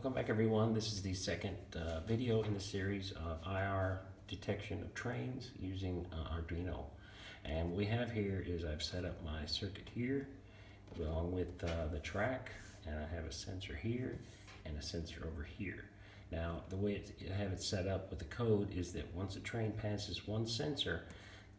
Welcome back everyone. This is the second video in the series of IR detection of trains using Arduino. And what we have here is I've set up my circuit here along with the track, and I have a sensor here and a sensor over here. Now the way I have it set up with the code is that once a train passes one sensor,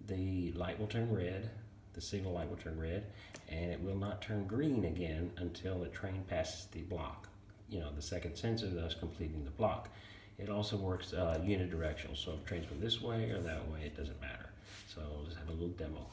the light will turn red, the signal light will turn red, and it will not turn green again until the train passes the block. You know, the second sensor, thus completing the block. It also works unidirectional, so if trains go this way or that way, it doesn't matter. So we'll just have a little demo.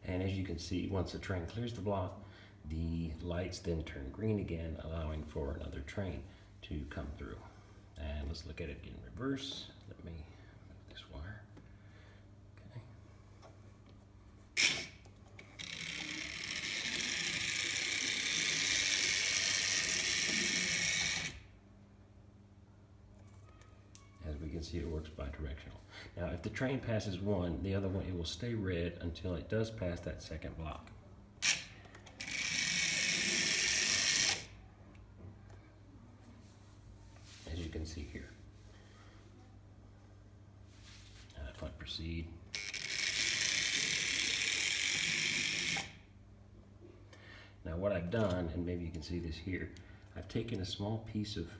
And as you can see, once the train clears the block, the lights then turn green again, allowing for another train to come through. And let's look at it in reverse. Let me move this wire. Okay. As we can see, it works bidirectional. Now, if the train passes one, the other one, it will stay red until it does pass that second block. As you can see here. If I proceed. Now what I've done, and maybe you can see this here, I've taken a small piece of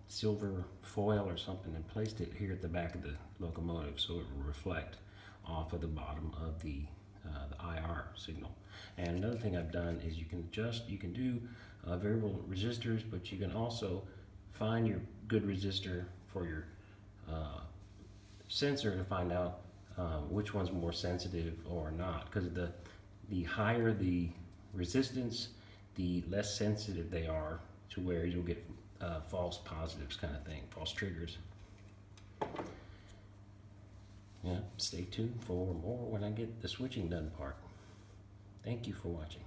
silver foil or something and placed it here at the back of the locomotive so it will reflect off of the bottom of the IR signal. And another thing I've done is you can do variable resistors, but you can also find your good resistor for your sensor to find out which one's more sensitive or not, because the higher the resistance, the less sensitive they are to where you'll get false positives kind of thing, false triggers. Yeah, stay tuned for more when I get the switching done part. Thank you for watching.